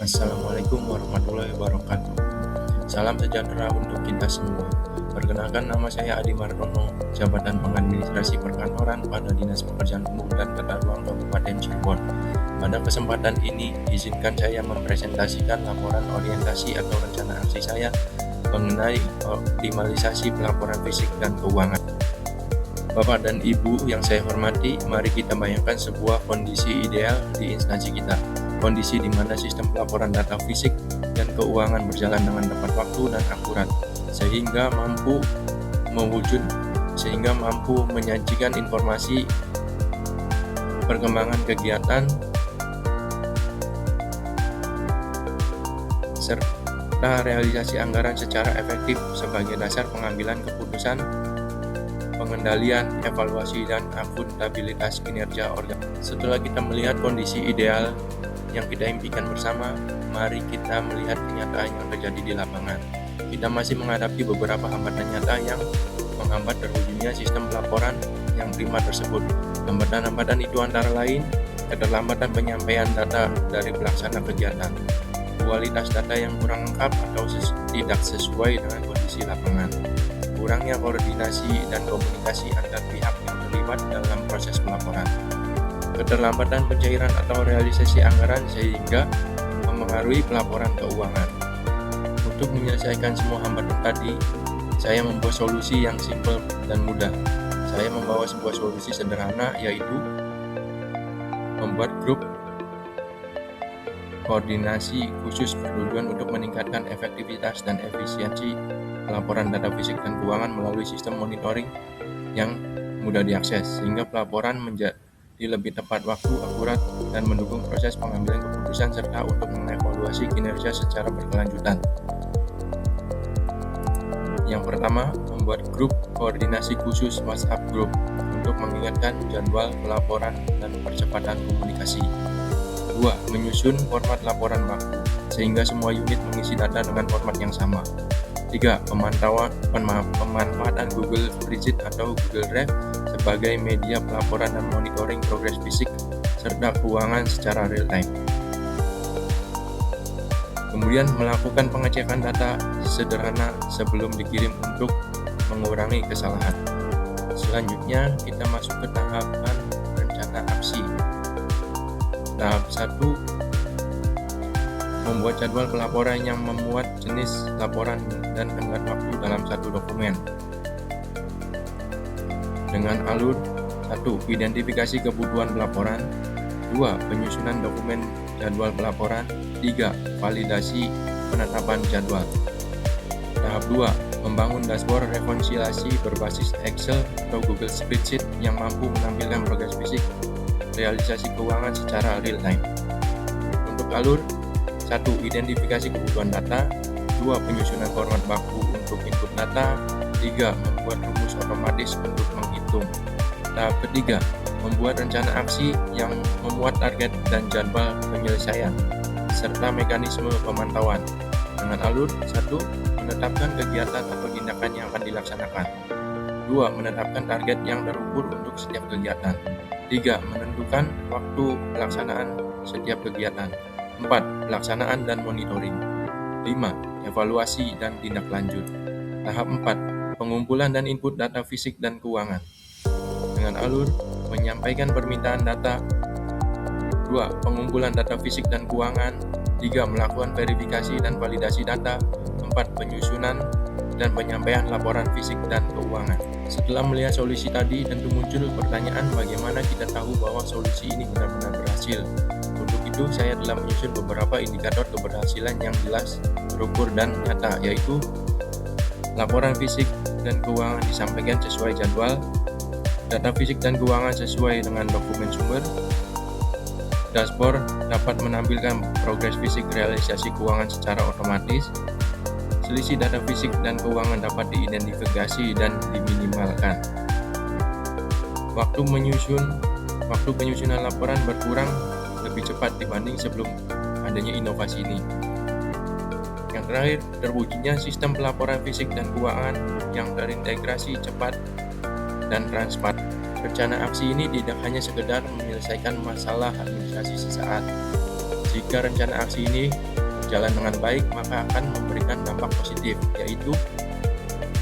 Assalamualaikum warahmatullahi wabarakatuh. Salam sejahtera untuk kita semua. Perkenalkan, nama saya Adi Martono, Jabatan Pengadministrasi Perkantoran pada Dinas Pekerjaan Umum dan Tata Ruang Kabupaten Cirebon. Pada kesempatan ini, izinkan saya mempresentasikan laporan orientasi atau rencana aksi saya mengenai optimalisasi pelaporan fisik dan keuangan. Bapak dan Ibu yang saya hormati, mari kita bayangkan sebuah kondisi ideal di instansi kita. Kondisi di mana sistem pelaporan data fisik dan keuangan berjalan dengan tepat waktu dan akurat, sehingga mampu menyajikan informasi perkembangan kegiatan serta realisasi anggaran secara efektif sebagai dasar pengambilan keputusan, pengendalian, evaluasi, dan akuntabilitas kinerja organ. Setelah kita melihat kondisi ideal yang kita impikan bersama, mari kita melihat kenyataan yang terjadi di lapangan. Kita masih menghadapi beberapa hambatan nyata yang menghambat terwujudnya sistem pelaporan yang prima tersebut. Hambatan-hambatan itu antara lain keterlambatan penyampaian data dari pelaksana kegiatan, kualitas data yang kurang lengkap atau tidak sesuai dengan kondisi lapangan, kurangnya koordinasi dan komunikasi antar pihak yang terlibat dalam proses pelaporan, keterlambatan pencairan atau realisasi anggaran sehingga memengaruhi pelaporan keuangan. Untuk menyelesaikan semua hambatan tadi, saya membuat solusi yang simpel dan mudah. Saya membawa sebuah solusi sederhana, yaitu membuat grup koordinasi khusus bertujuan untuk meningkatkan efektivitas dan efisiensi pelaporan data fisik dan keuangan melalui sistem monitoring yang mudah diakses, sehingga pelaporan menjadi lebih tepat waktu, akurat, dan mendukung proses pengambilan keputusan serta untuk mengevaluasi kinerja secara berkelanjutan. Yang pertama, membuat grup koordinasi khusus WhatsApp Group untuk mengingatkan jadwal pelaporan dan percepatan komunikasi. 2. Menyusun format laporan baku sehingga semua unit mengisi data dengan format yang sama. 3. Pemanfaatan Google Spreadsheet atau Google Drive sebagai media pelaporan dan monitoring progres fisik serta keuangan secara real time. Kemudian melakukan pengecekan data sederhana sebelum dikirim untuk mengurangi kesalahan. Selanjutnya kita masuk ke tahapan rencana aksi. Tahap 1, membuat jadwal pelaporan yang memuat jenis laporan dan tenggat waktu dalam satu dokumen. Dengan alur 1. Identifikasi kebutuhan pelaporan. 2. Penyusunan dokumen jadwal pelaporan. 3. Validasi penetapan jadwal. Tahap 2. Membangun dashboard rekonsiliasi berbasis Excel atau Google Spreadsheet yang mampu menampilkan progres fisik realisasi keuangan secara real time. Untuk alur 1. Identifikasi kebutuhan data. 2. Penyusunan format baku untuk input data. 3. Membuat rumus otomatis untuk menghitung. Tahap ketiga, membuat rencana aksi yang memuat target dan jadwal penyelesaian, serta mekanisme pemantauan. Dengan alur 1. Menetapkan kegiatan atau tindakan yang akan dilaksanakan. 2. Menetapkan target yang terukur untuk setiap kegiatan. 3. Menentukan waktu pelaksanaan setiap kegiatan. 4. Pelaksanaan dan monitoring. 5. Evaluasi dan tindak lanjut. Tahap 4. Pengumpulan dan input data fisik dan keuangan. Dengan alur menyampaikan permintaan data. 2. Pengumpulan data fisik dan keuangan. 3. Melakukan verifikasi dan validasi data. 4. Penyusunan dan penyampaian laporan fisik dan keuangan. Setelah melihat solusi tadi, tentu muncul pertanyaan bagaimana kita tahu bahwa solusi ini benar-benar berhasil. Untuk itu, saya telah menyusun beberapa indikator keberhasilan yang jelas, terukur, dan nyata, yaitu laporan fisik dan keuangan disampaikan sesuai jadwal, data fisik dan keuangan sesuai dengan dokumen sumber, dashboard dapat menampilkan progres fisik realisasi keuangan secara otomatis, selisih data fisik dan keuangan dapat diidentifikasi dan diminimalkan. Waktu penyusunan laporan berkurang lebih cepat dibanding sebelum adanya inovasi ini. Yang terakhir, terwujudnya sistem pelaporan fisik dan keuangan yang terintegrasi cepat dan transparan. Rencana aksi ini tidak hanya sekedar menyelesaikan masalah administrasi sesaat. Jika rencana aksi ini berjalan dengan baik, maka akan memberikan dampak positif, yaitu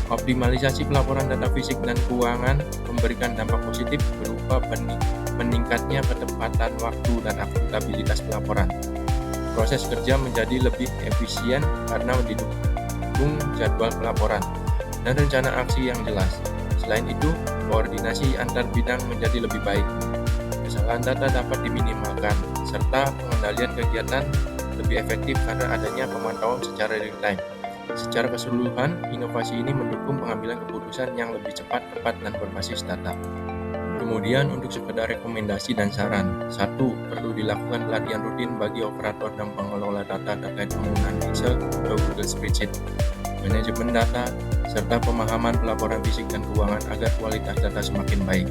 optimalisasi pelaporan data fisik dan keuangan memberikan dampak positif berupa meningkatnya ketepatan waktu dan akuntabilitas pelaporan. Proses kerja menjadi lebih efisien karena didukung jadwal pelaporan dan rencana aksi yang jelas. Selain itu, koordinasi antar bidang menjadi lebih baik. Kesalahan data dapat diminimalkan, serta pengendalian kegiatan lebih efektif karena adanya pemantauan secara real-time. Secara keseluruhan, inovasi ini mendukung pengambilan keputusan yang lebih cepat, tepat, dan berbasis data. Kemudian untuk sekedar rekomendasi dan saran. 1. Perlu dilakukan pelatihan rutin bagi operator dan pengelola data terkait penggunaan Excel atau Google Spreadsheet, manajemen data, serta pemahaman pelaporan fisik dan keuangan agar kualitas data semakin baik.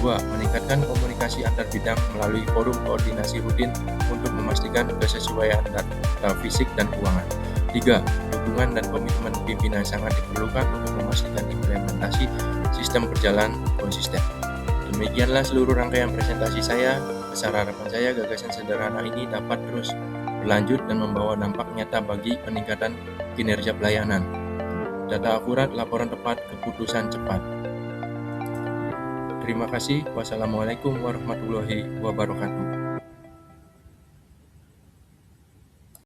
2. Meningkatkan komunikasi antar bidang melalui forum koordinasi rutin untuk memastikan kesesuaian data fisik dan keuangan. 3. Dukungan dan komitmen pimpinan sangat diperlukan untuk memastikan implementasi sistem berjalan konsisten. Demikianlah seluruh rangkaian presentasi saya. Besar harapan saya gagasan sederhana ini dapat terus berlanjut dan membawa dampak nyata bagi peningkatan kinerja pelayanan. Data akurat, laporan tepat, keputusan cepat. Terima kasih. Wassalamualaikum warahmatullahi wabarakatuh.